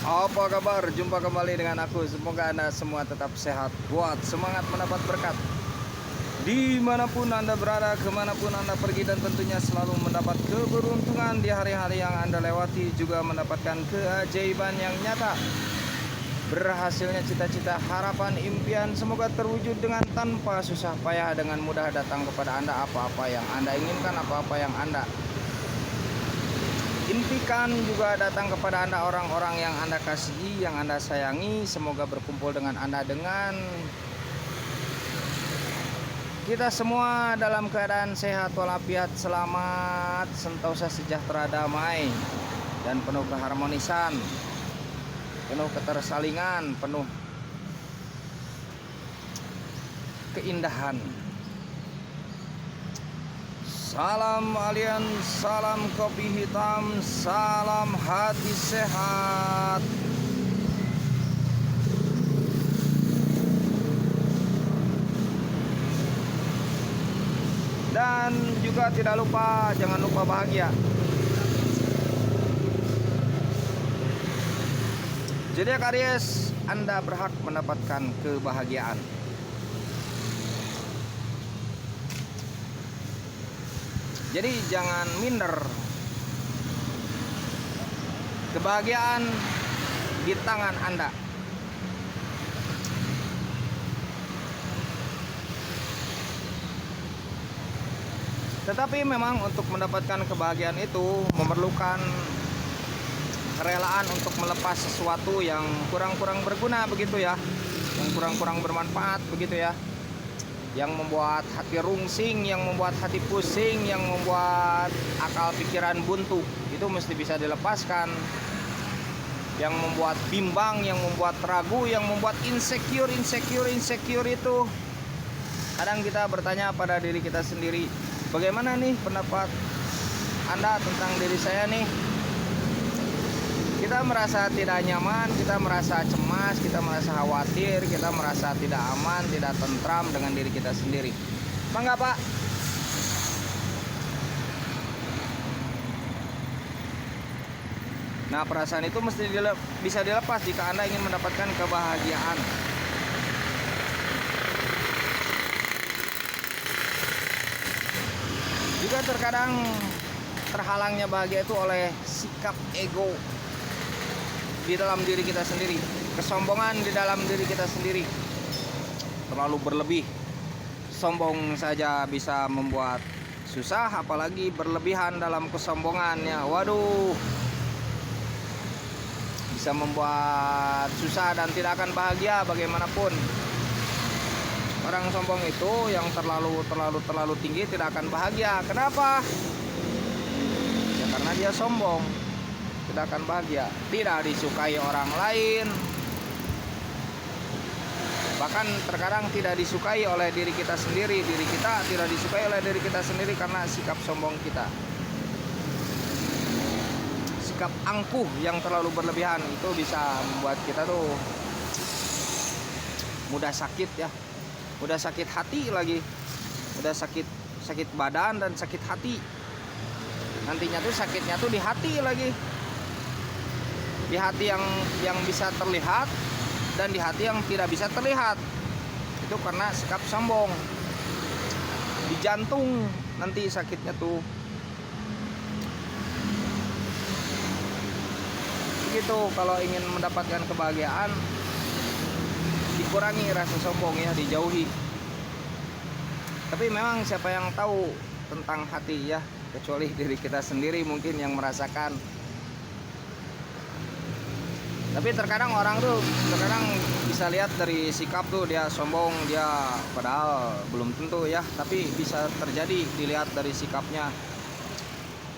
Apa kabar? Jumpa kembali dengan aku. Semoga Anda semua tetap sehat, kuat, semangat mendapat berkat dimanapun Anda berada, kemanapun Anda pergi, dan tentunya selalu mendapat keberuntungan di hari-hari yang Anda lewati, juga mendapatkan keajaiban yang nyata. Berhasilnya cita-cita, harapan, impian semoga terwujud dengan tanpa susah payah, dengan mudah datang kepada Anda apa-apa yang Anda inginkan, apa-apa yang Anda impikan, juga datang kepada Anda orang-orang yang Anda kasihi, yang Anda sayangi. Semoga berkumpul dengan Anda, dengan kita semua dalam keadaan sehat walafiat, selamat, sentosa, sejahtera, damai, dan penuh keharmonisan, penuh ketersalingan, penuh keindahan. Salam alien, salam kopi hitam, salam hati sehat. Dan juga tidak lupa, jangan lupa bahagia. Zodiak Aries, Anda berhak mendapatkan kebahagiaan. Jadi jangan minder. Kebahagiaan di tangan Anda. Tetapi memang untuk mendapatkan kebahagiaan itu memerlukan kerelaan untuk melepas sesuatu yang kurang-kurang berguna begitu ya, yang kurang-kurang bermanfaat begitu ya, yang membuat hati rungsing, yang membuat hati pusing, yang membuat akal pikiran buntu. Itu mesti bisa dilepaskan. Yang membuat bimbang, yang membuat ragu, yang membuat insecure itu kadang kita bertanya pada diri kita sendiri, bagaimana nih pendapat Anda tentang diri saya nih? Kita merasa tidak nyaman, kita merasa cemas, kita merasa khawatir, kita merasa tidak aman, tidak tentram dengan diri kita sendiri. Bangga Pak? Nah, perasaan itu mesti bisa dilepas jika Anda ingin mendapatkan kebahagiaan. Juga terkadang terhalangnya bahagia itu oleh sikap ego di dalam diri kita sendiri, kesombongan di dalam diri kita sendiri, terlalu berlebih. Sombong saja bisa membuat susah, apalagi berlebihan dalam kesombongannya. Waduh, bisa membuat susah dan tidak akan bahagia bagaimanapun. Orang sombong itu yang terlalu tinggi tidak akan bahagia. Kenapa? Ya karena dia sombong, tidak akan bahagia, tidak disukai orang lain, bahkan terkadang tidak disukai oleh diri kita sendiri. Diri kita tidak disukai oleh diri kita sendiri karena sikap sombong kita. Sikap angkuh yang terlalu berlebihan itu bisa membuat kita tuh mudah sakit ya, mudah sakit hati lagi, mudah sakit badan dan sakit hati. Nantinya tuh sakitnya tuh di hati lagi, di hati yang bisa terlihat dan di hati yang tidak bisa terlihat. Itu karena sikap sombong. Di jantung nanti sakitnya tuh. Begitu kalau ingin mendapatkan kebahagiaan, dikurangi rasa sombong ya, dijauhi. Tapi memang siapa yang tahu tentang hati ya, kecuali diri kita sendiri mungkin yang merasakan. Tapi terkadang orang tuh bisa lihat dari sikap tuh dia sombong, dia padahal belum tentu ya, tapi bisa terjadi dilihat dari sikapnya,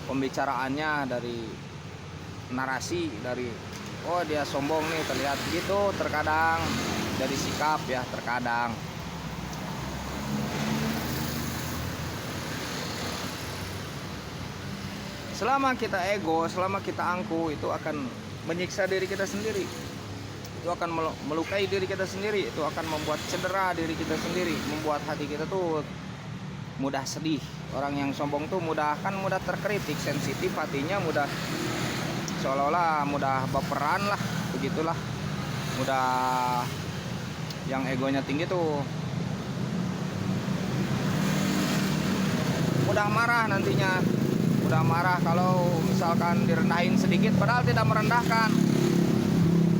pembicaraannya, dari narasi, dari oh dia sombong nih, terlihat gitu terkadang dari sikap ya, terkadang. Selama kita ego, selama kita angkuh, itu akan menyiksa diri kita sendiri. Itu akan melukai diri kita sendiri. Itu akan membuat cedera diri kita sendiri, membuat hati kita tuh mudah sedih. Orang yang sombong tuh mudah terkritik, sensitif hatinya, mudah seolah-olah mudah baperan lah begitulah, mudah yang egonya tinggi tuh mudah marah nantinya, mudah marah kalau misalkan direndahin sedikit padahal tidak merendahkan,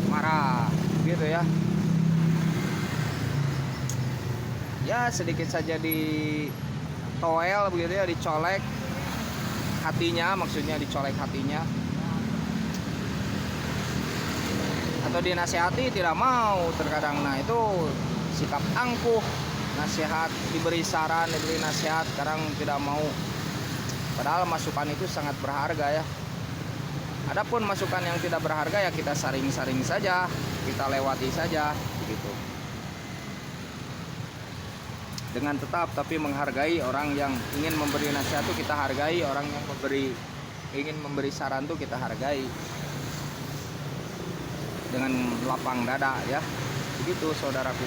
marah gitu ya. Ya sedikit saja di toel begitu ya, dicolek hatinya, maksudnya dicolek hatinya, atau dinasehati tidak mau terkadang. Nah itu sikap angkuh, nasihat, diberi saran, diberi nasihat, sekarang tidak mau, padahal masukan itu sangat berharga ya. Adapun masukan yang tidak berharga ya kita saring-saring saja, kita lewati saja begitu, dengan tetap tapi menghargai orang yang ingin memberi nasihat itu, kita hargai orang yang ingin memberi saran tuh kita hargai dengan lapang dada ya, begitu saudaraku.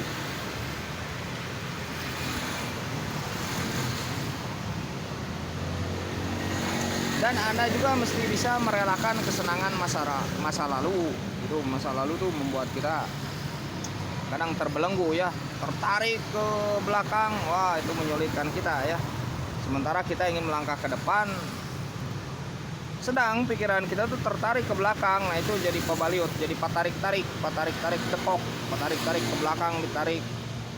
Dan Anda juga mesti bisa merelakan kesenangan masa lalu. Itu masa lalu tuh membuat kita kadang terbelenggu ya, tertarik ke belakang, wah itu menyulitkan kita ya. Sementara kita ingin melangkah ke depan, sedang pikiran kita tuh tertarik ke belakang. Nah itu jadi pabaliut, jadi patarik-tarik dekok, patarik-tarik ke belakang, ditarik.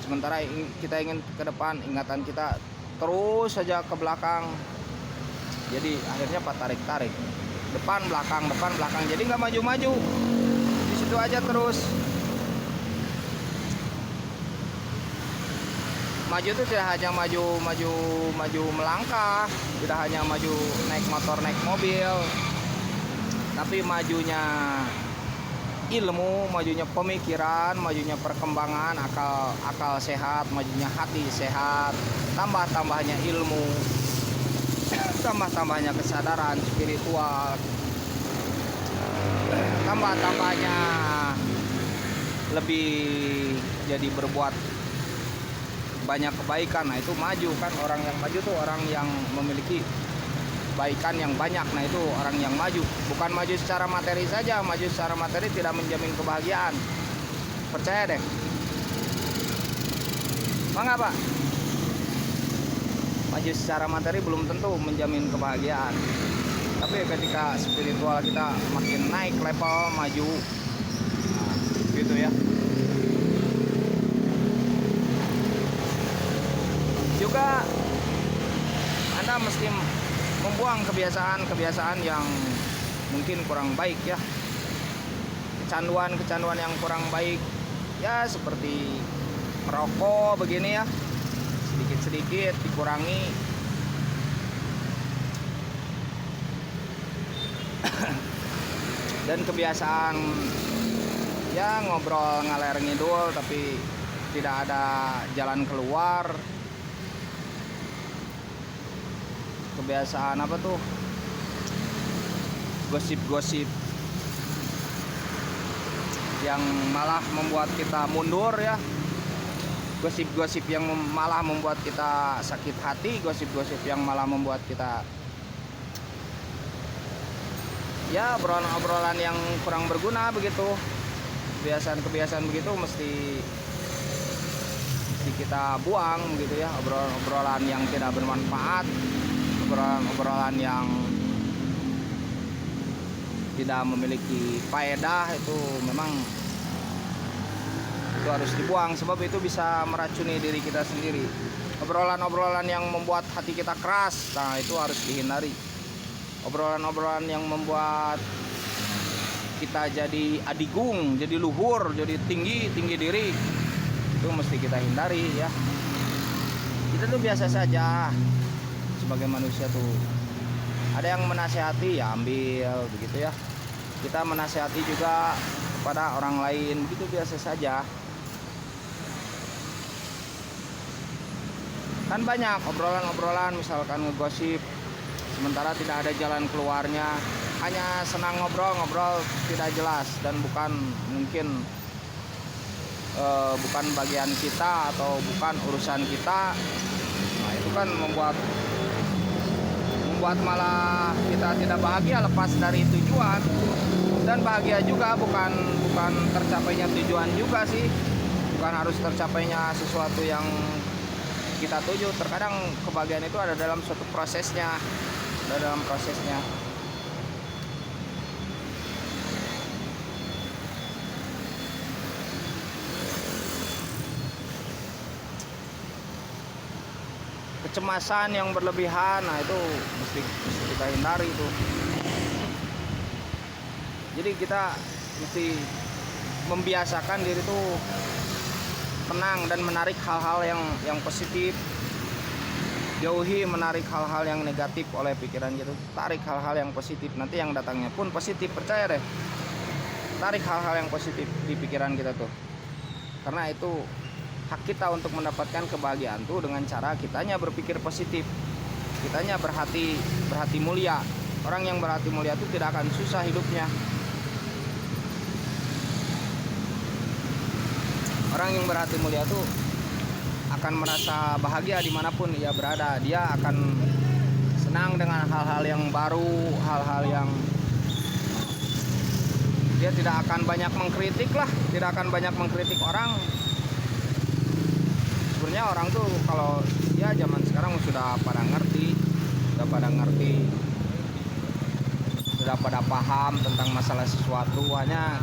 Sementara kita ingin ke depan, ingatan kita terus saja ke belakang. Jadi akhirnya patarik-tarik, depan belakang, jadi nggak maju-maju, di situ aja terus. Maju itu tidak hanya maju melangkah, tidak hanya maju naik motor, naik mobil, tapi majunya ilmu, majunya pemikiran, majunya perkembangan, akal sehat, majunya hati sehat, tambahnya ilmu, tambahnya kesadaran spiritual, tambahnya lebih jadi berbuat banyak kebaikan. Nah itu maju kan, orang yang maju tuh orang yang memiliki kebaikan yang banyak. Nah itu orang yang maju, bukan maju secara materi saja. Maju secara materi tidak menjamin kebahagiaan, percaya deh. Mangga Pak, maju secara materi belum tentu menjamin kebahagiaan, tapi ketika spiritual kita makin naik level, maju, nah, gitu ya. Juga Anda mesti membuang kebiasaan yang mungkin kurang baik ya, kecanduan yang kurang baik ya, seperti merokok begini ya, sedikit dikurangi. Dan kebiasaan ya ngobrol ngaler ngidul tapi tidak ada jalan keluar. Kebiasaan apa tuh, gosip yang malah membuat kita mundur ya, gosip yang malah membuat kita sakit hati, gosip yang malah membuat kita ya obrolan yang kurang berguna begitu. Kebiasaan begitu mesti kita buang gitu ya, obrolan yang tidak bermanfaat, obrolan yang tidak memiliki faedah, itu memang itu harus dibuang, sebab itu bisa meracuni diri kita sendiri. Obrolan yang membuat hati kita keras, nah itu harus dihindari. Obrolan yang membuat kita jadi adigung, jadi luhur, jadi tinggi diri, itu mesti kita hindari ya. Kita tuh biasa saja sebagai manusia tuh, ada yang menasehati ya ambil begitu ya, kita menasehati juga kepada orang lain, begitu biasa saja. Kan banyak obrolan misalkan ngegosip sementara tidak ada jalan keluarnya, hanya senang ngobrol tidak jelas dan bukan bagian kita atau bukan urusan kita. Nah itu kan membuat membuat malah kita tidak bahagia, lepas dari tujuan. Dan bahagia juga bukan tercapainya tujuan juga sih, bukan harus tercapainya sesuatu yang kita tuju. Terkadang kebahagiaan itu ada dalam suatu prosesnya, ada dalam prosesnya. Kecemasan yang berlebihan, nah itu mesti kita hindari itu. Jadi kita mesti membiasakan diri itu tenang dan menarik hal-hal yang positif. Jauhi menarik hal-hal yang negatif oleh pikiran gitu. Tarik hal-hal yang positif, nanti yang datangnya pun positif, percaya deh. Tarik hal-hal yang positif di pikiran kita tuh. Karena itu hak kita untuk mendapatkan kebahagiaan tuh dengan cara kitanya berpikir positif, kitanya berhati mulia. Orang yang berhati mulia itu tidak akan susah hidupnya. Orang yang berhati mulia tuh akan merasa bahagia dimanapun ia berada. Dia akan senang dengan hal-hal yang baru, hal-hal yang dia tidak akan banyak mengkritik lah, tidak akan banyak mengkritik orang. Sebenarnya orang tuh kalau ya zaman sekarang sudah pada ngerti, sudah pada paham tentang masalah sesuatu. Hanya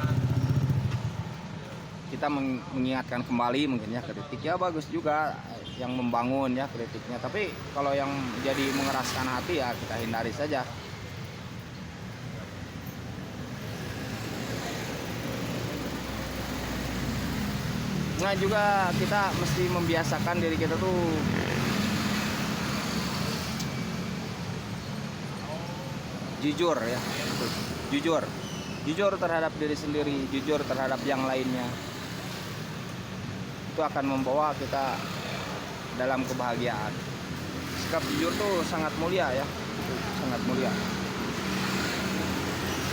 kita mengingatkan kembali mungkin ya, kritik ya bagus juga, yang membangun ya kritiknya. Tapi kalau yang jadi mengeraskan hati ya kita hindari saja. Nah juga kita mesti membiasakan diri kita tuh jujur ya, jujur terhadap diri sendiri, jujur terhadap yang lainnya. Itu akan membawa kita dalam kebahagiaan. Sikap jujur tuh sangat mulia ya, itu sangat mulia.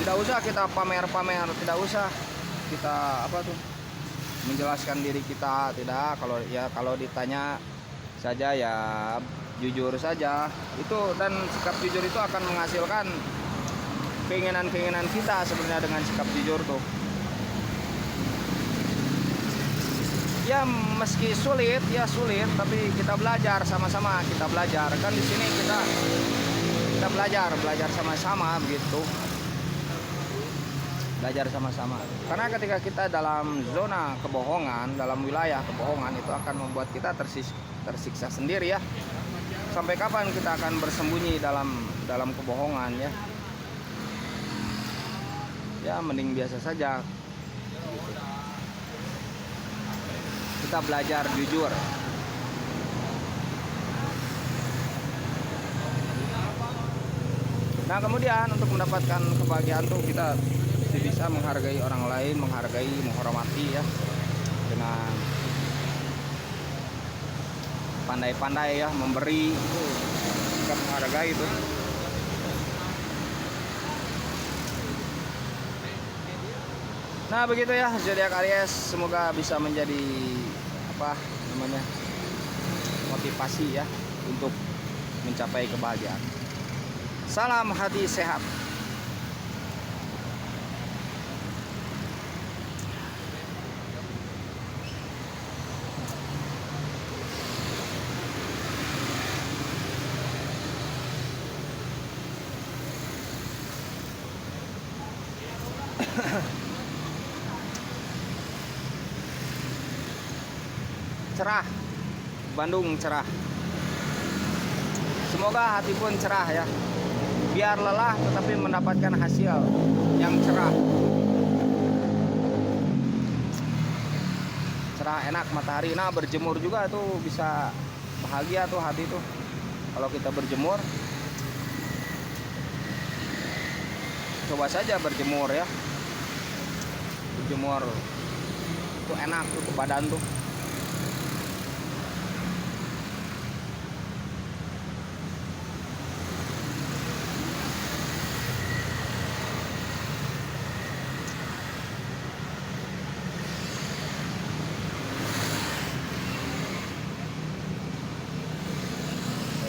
Tidak usah kita pamer-pamer, tidak usah kita menjelaskan diri kita, tidak. Kalau ditanya saja ya jujur saja itu, dan sikap jujur itu akan menghasilkan keinginan kita sebenarnya dengan sikap jujur tuh. Ya meski sulit, tapi kita belajar sama-sama, kita belajar. Kan di sini kita belajar sama-sama begitu. Belajar sama-sama. Karena ketika kita dalam zona kebohongan, dalam wilayah kebohongan, itu akan membuat kita tersiksa sendiri ya. Sampai kapan kita akan bersembunyi dalam kebohongan ya? Ya mending biasa saja. Kita belajar jujur. Nah kemudian untuk mendapatkan kebahagiaan tuh kita bisa menghargai orang lain, menghormati ya, dengan pandai-pandai ya memberi, itu kita menghargai itu. Nah begitu ya zodiak Aries, semoga bisa menjadi motivasi ya untuk mencapai kebahagiaan. Salam hati sehat. Cerah, Bandung cerah. Semoga hati pun cerah ya. Biar lelah tetapi mendapatkan hasil yang cerah. Cerah, enak matahari. Nah berjemur juga tuh bisa bahagia tuh hati tuh. Kalau kita berjemur, coba saja berjemur ya. Berjemur tuh enak tuh ke badan tuh.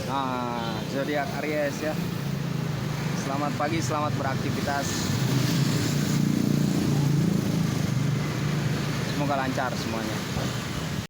Nah, zodiak Aries ya. Selamat pagi, selamat beraktivitas. Semoga lancar semuanya.